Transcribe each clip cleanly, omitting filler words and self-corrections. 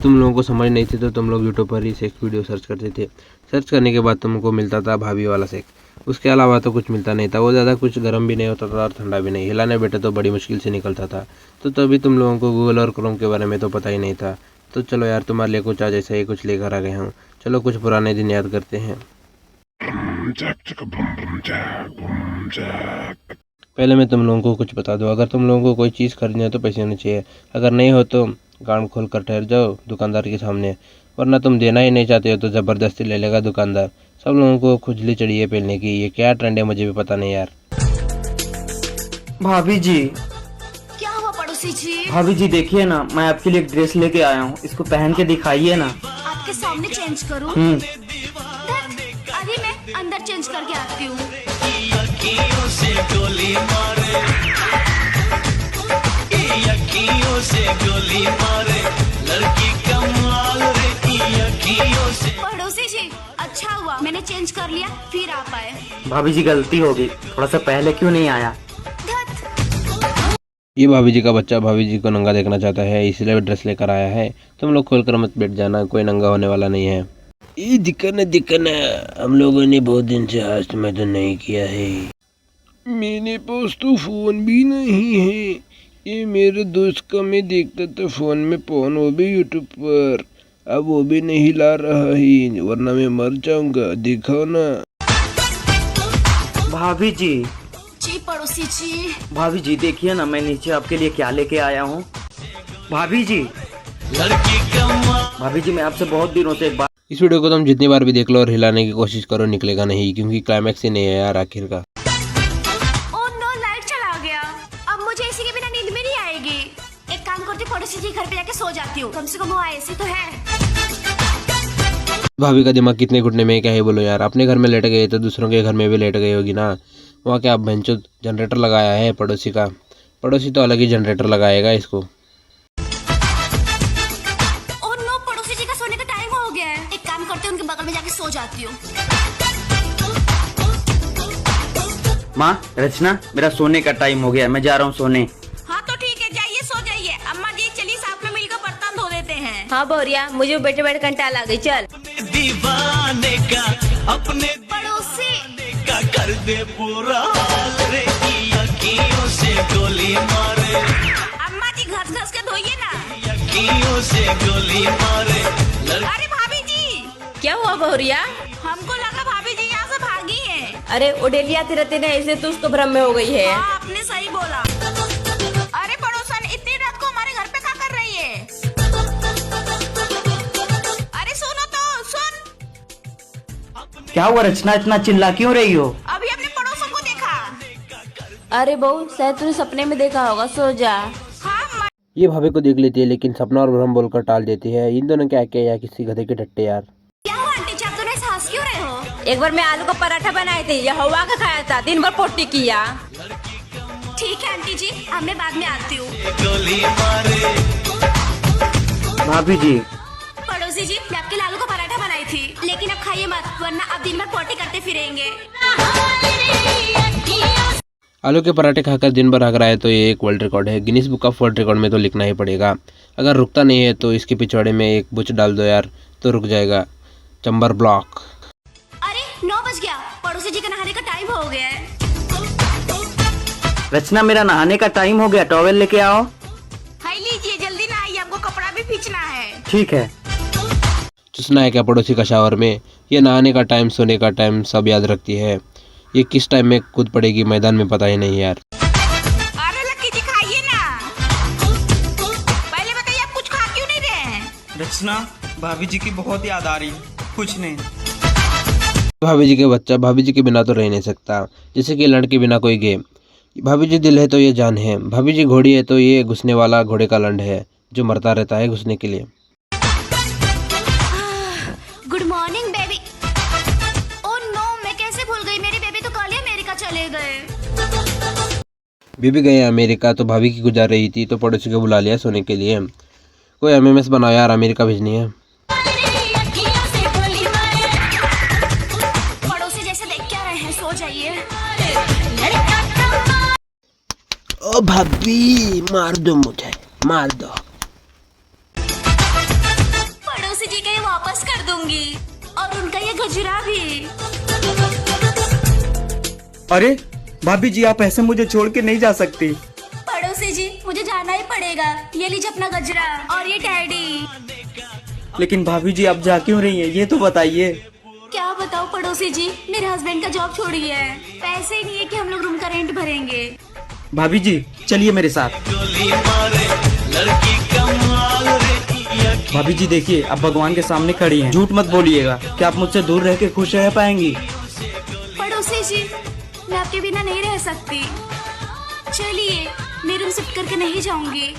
तुम लोगों को समझ नहीं थी तो तुम लोग यूट्यूब पर ही सेक्स वीडियो सर्च करते थे। सर्च करने के बाद तुमको मिलता था भाभी वाला सेक्स, उसके अलावा तो कुछ मिलता नहीं था। वो ज़्यादा कुछ गर्म भी नहीं होता था और ठंडा भी नहीं, हिलाने बैठे तो बड़ी मुश्किल से निकलता था। तो तभी तुम लोगों को गूगल और क्रोम के बारे में तो पता ही नहीं था। तो चलो यार, तुम्हारे लिए कुछ आज ऐसा ही कुछ लेकर आ गया हूँ। चलो कुछ पुराने दिन याद करते हैं। पहले मैं तुम लोगों को कुछ बता दूं, अगर तुम लोगों को कोई चीज़ खरीदनी है तो पैसे होने चाहिए। अगर नहीं हो तो गांड खोल कर ठहर जाओ दुकानदार के सामने, वरना तुम देना ही नहीं चाहते हो तो ज़बरदस्ती ले लेगा दुकानदार। सब लोगों को खुजली चढ़ी है पहनने की, ये क्या ट्रेंड है मुझे भी पता नहीं यार। भाभी जी, क्या हुआ पड़ोसी जी? भाभी जी देखिए ना, मैं आपके लिए एक ड्रेस लेके आया हूँ, इसको पहन के दिखाइए ना। आपके सामने चेंज करूं? अभी मैं अंदर चेंज करके आती हूँ। पड़ोसी जी, अच्छा हुआ मैंने चेंज कर लिया, फिर आप आए। भाभी जी गलती होगी, थोड़ा सा पहले क्यों नहीं आया? ये भाभी जी का बच्चा भाभी जी को नंगा देखना चाहता है, इसलिए ड्रेस लेकर आया है। तुम लोग खोल कर मत बैठ जाना, कोई नंगा होने वाला नहीं है। ये दिखाना हम लोगों ने बहुत दिन से आज में तो नहीं किया है। मेरे पास तो फोन भी नहीं है। ये मेरे दोस्त का मैं देखता था फोन में फोन, वो भी यूट्यूब पर। अब वो भी नहीं ला रहा है, वरना मैं मर जाऊंगा। दिखाओ ना। भाभी जी, जी पड़ोसी जी। भाभी जी देखिए ना, मैं नीचे आपके लिए क्या लेके आया हूँ। भाभी जी, भाभी जी मैं आपसे बहुत दिनों से एक बात। इस वीडियो को तुम जितनी बार भी देख लो और हिलाने की कोशिश करो, निकलेगा नहीं, क्योंकि क्लाइमैक्स ही नहीं है यार आखिर का। ओह नो, लाइट चला गया। अब मुझे इसी के बिना नींद में नहीं आएगी। एक काम करती हूँ, पड़ोसी जी घर पे जाके सो जाती हूँ, कम से कम वो ऐसी तो है। भाभी का दिमाग कितने घुटने में, क्या है बोलो यार। अपने घर में लेट गए तो दूसरों के घर में भी लेट गई होगी ना। वहाँ क्या बेंचो जनरेटर लगाया है पड़ोसी का। पड़ोसी तो अलग ही जनरेटर लगाएगा इसको। ओह नो, पड़ोसी जी का सोने का टाइम हो गया है। एक काम करते हैं, उनके बगल में जाके सो जाती हूँ। माँ, रचना, मेरा सोने का टाइम हो गया, मैं जा रहा हूँ सोने। हाँ तो ठीक है, जाइए सो जाइए। अम्मा जी चलिए साथ में मिलकर बर्तन धो देते हैं। हाँ बोरिया, मुझे बैठे बैठे कंटाल आ गई, चल। दीवाने का अपने पड़ोसी का कर दे पूरा हाल रे, यकीनों से गोली मारे। अम्मा जी घस घस के धोइए ना। यकीनों से गोली मारे। अरे भाभी जी, क्या हुआ बोरिया? हमको लगा भाभी जी यहाँ से भागी हैं। अरे वो डेली आती रहती ना, ऐसे तो उसको भ्रम में हो गई है। हाँ, आपने सही बोला। अरे पड़ोसन, इतनी रात को हमारे घर पे क्या कर रही है? अरे सुनो तो, सुन। क्या हुआ रचना, इतना चिल्ला क्यों रही हो? अभी अपने पड़ोसन को देखा। अरे बहू, शायद तूने सपने में देखा होगा, सो जा। हाँ ये भाभी को देख लेती है लेकिन सपना और भ्रम बोलकर टाल देती है। इन दोनों क्या किया यार, किसी गधे के टट्टे यार। क्या हुआ आंटी जी, आप दोनों ऐसे हंस क्यों रहे हो? एक बार मैं आलू का पराठा बनाए थे, यह हवा का खाया था, दिन भर पोटी किया। ठीक है आंटी जी, अब मैं बाद में आती हूँ। गोली मारे। भाभी जी, पड़ोसी जी, मैं आपके लालू का पराठा बनाई थी, लेकिन अब खाइए मत, वरना आप दिन भर पोटी करते फिरेंगे। आलू के पराठे खाकर दिन भर हक रहा है तो ये एक वर्ल्ड रिकॉर्ड है। Guinness book of world record में तो लिखना ही पड़ेगा। अगर रुकता नहीं है तो इसके पिछवाड़े में एक बुच डाल दो यार, तो रुक जाएगा। Chamber block. अरे 9 बज गया, पड़ोसी जी का नहाने का टाइम हो गया है। रचना मेरा नहाने का टाइम हो गया, टॉवेल लेके आओ। हाय लीजिए, जल्दी नहाइए, हमको कपड़ा भी खींचना है। ठीक है। चुसना है क्या पड़ोसी का शावर में? ये नहाने का टाइम, सोने का टाइम सब याद रखती है। ये किस टाइम में कूद पड़ेगी मैदान में पता ही नहीं यार। अरे लक्की जी खाइए ना। पहले बताइए, आप कुछ खा क्यों नहीं रहे हैं? रचना, भाभी जी की बहुत याद आ रही। कुछ नहीं। भाभी जी के बच्चा भाभी जी के बिना तो रह नहीं सकता, जैसे कि लड़ के बिना कोई गेम। भाभी जी दिल है तो ये जान है, भाभी जी घोड़ी है तो ये घुसने वाला घोड़े का लंड है, जो मरता रहता है घुसने के लिए। Good morning baby. Oh no, मैं कैसे भूल गई, मेरे बेबी तो कल ही अमेरिका चले गए। बीबी गए अमेरिका तो भाभी की गुजार रही थी तो पड़ोसी को बुला लिया सोने के लिए। कोई एमएमएस बनाओ यार, अमेरिका भेजनी है। पड़ोसी जैसे देख क्या रहे हैं, सो जाइए। ओ भाभी, मार दो मुझे, मार दो। जाऊंगी, और उनका ये गजरा भी। अरे भाभी जी, आप ऐसे मुझे छोड़ के नहीं जा सकती। पड़ोसी जी, मुझे जाना ही पड़ेगा। ये लीजिए अपना गजरा और ये टैडी। लेकिन भाभी जी, आप जा क्यों रही हैं, ये तो बताइए। क्या बताओ पड़ोसी जी, मेरे हस्बैंड का जॉब छोड़ गया है, पैसे ही नहीं है कि हम लोग रूम का रेंट भरेंगे। भाभी जी चलिए मेरे साथ। गोली मारे लड़की कमाल रे की अखियों भाभी जी देखिए, आप भगवान के सामने खड़ी हैं, झूठ मत बोलिएगा। क्या आप मुझसे दूर रह के खुश रह पाएंगी? पड़ोसी जी, मैं आपके बिना नहीं रह सकती। चलिए, मैं रूम शिफ्ट करके नहीं जाऊंगी।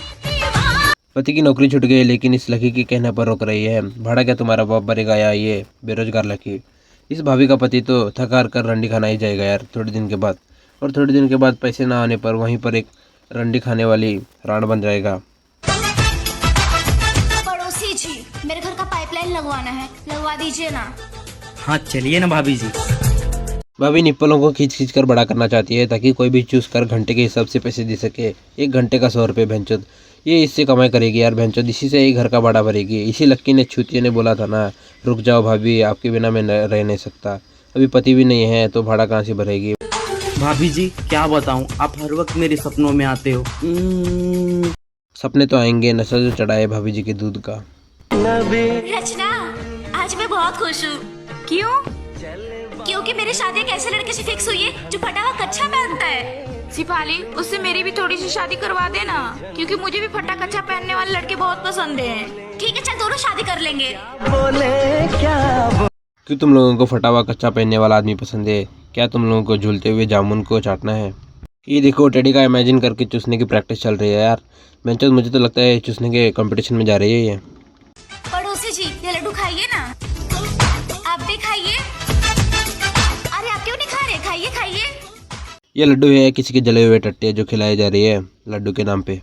पति की नौकरी छूट गई, लेकिन इस लकी के कहने पर रोक रही है। भाड़ा क्या तुम्हारा बाप भरेगा या ये बेरोजगार लकी? इस भाभी का पति तो थक हार कर रंडी खाना ही जाएगा यार थोड़े दिन के बाद। और थोड़े दिन के बाद पैसे ना आने पर वहीं पर एक रंडी खाने वाली राण बन जाएगा। पड़ोसी जी, मेरे घर का पाइपलाइन लगवाना है, लगवा दीजिए ना। हाँ चलिए ना भाभी जी। भाभी निप्पलों को खींच खींच कर बड़ा करना चाहती है ताकि कोई भी चूज कर घंटे के हिसाब से पैसे दे सके। 1 घंटे का 100 रुपये भैंचोद, ये इससे कमाई करेगी यार भैंचोद, इसी से ही घर का भाड़ा भरेगी। इसी लक्की ने छूतिया ने बोला था ना, रुक जाओ भाभी, आपके बिना मैं रह नहीं सकता। अभी पति भी नहीं है तो भाड़ा कहाँ से भरेगी? भाभी जी क्या बताऊं, आप हर वक्त मेरे सपनों में आते हो। सपने तो आएंगे, नशा जो चढ़ा है भाभी जी के दूध का। रचना, आज मैं बहुत खुश हूँ। क्यों? क्योंकि मेरी शादी एक ऐसे लड़के से फिक्स हुई है जो फटा हुआ कच्छा पहनता है। सिपाली, उससे मेरी भी थोड़ी सी शादी करवा देना, क्योंकि मुझे भी फटा कच्चा पहनने वाले लड़के बहुत पसंद हैं। ठीक है, चल दोनों शादी कर लेंगे। क्यों तुम लोगों को फटा हुआ कच्चा पहनने वाला आदमी पसंद है? क्या तुम लोगों को झूलते हुए जामुन को चाटना है? ये देखो, टेडी का इमेजिन करके चूसने की प्रैक्टिस चल रही है यार। मुझे तो लगता है चूसने के कंपटीशन में जा रही है ये। पड़ोसी जी, ये लड्डू खाइए ना। आप भी खाइए। अरे आप क्यों नहीं खा रहे? खाइए खाइए। ये लड्डू है किसी के जले हुए टट्टे जो खिलाई जा रही है लड्डू के नाम पे।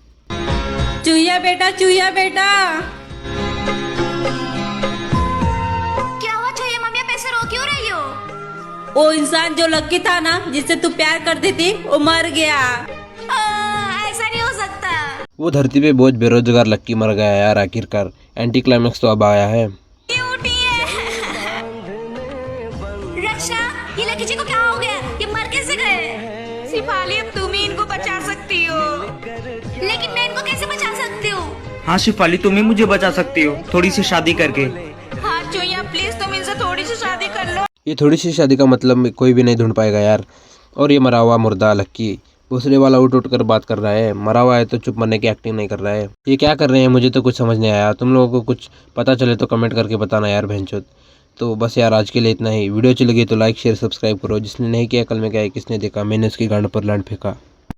चूहिया बेटा, चूहिया बेटा। क्या हुआ छुइया मम्मी, आप ऐसे रो क्यों रही हो? वो इंसान जो लक्की था ना, जिससे तू प्यार करती थी, वो मर गया। ऐसा नहीं हो सकता। वो धरती पे बोझ बेरोजगार लक्की मर गया यार आखिरकार। एंटी क्लाइमेक्स तो अब आया है। रक्षा, ये लकी जी को क्या हो गया? ये मर कैसे गए? सिपाली, अब तुम ही इनको बचा सकती हो। लेकिन मैं इनको कैसे बचा सकती हूँ? हाँ शिफाली, तुम ही मुझे बचा सकती हो, थोड़ी सी शादी करके। हाँ चूहिया, प्लीज तुम इनसे थोड़ी सी शादी कर लो। ये थोड़ी सी शादी का मतलब कोई भी नहीं ढूंढ पाएगा यार। और ये मरा हुआ मुर्दा लक्की दूसरे वाला उठ कर बात कर रहा है। मरा हुआ है तो चुप मरने की एक्टिंग नहीं कर रहा है। ये क्या कर रहे हैं मुझे तो कुछ समझ नहीं आया। तुम लोगों को कुछ पता चले तो कमेंट करके बताना यार भैंचोद। तो बस यार आज के लिए इतना ही। वीडियो अच्छी लगी तो लाइक शेयर सब्सक्राइब करो। जिसने नहीं किया कल में क्या है किसने देखा, मैंने उसकी गांड पर लांड फेंका।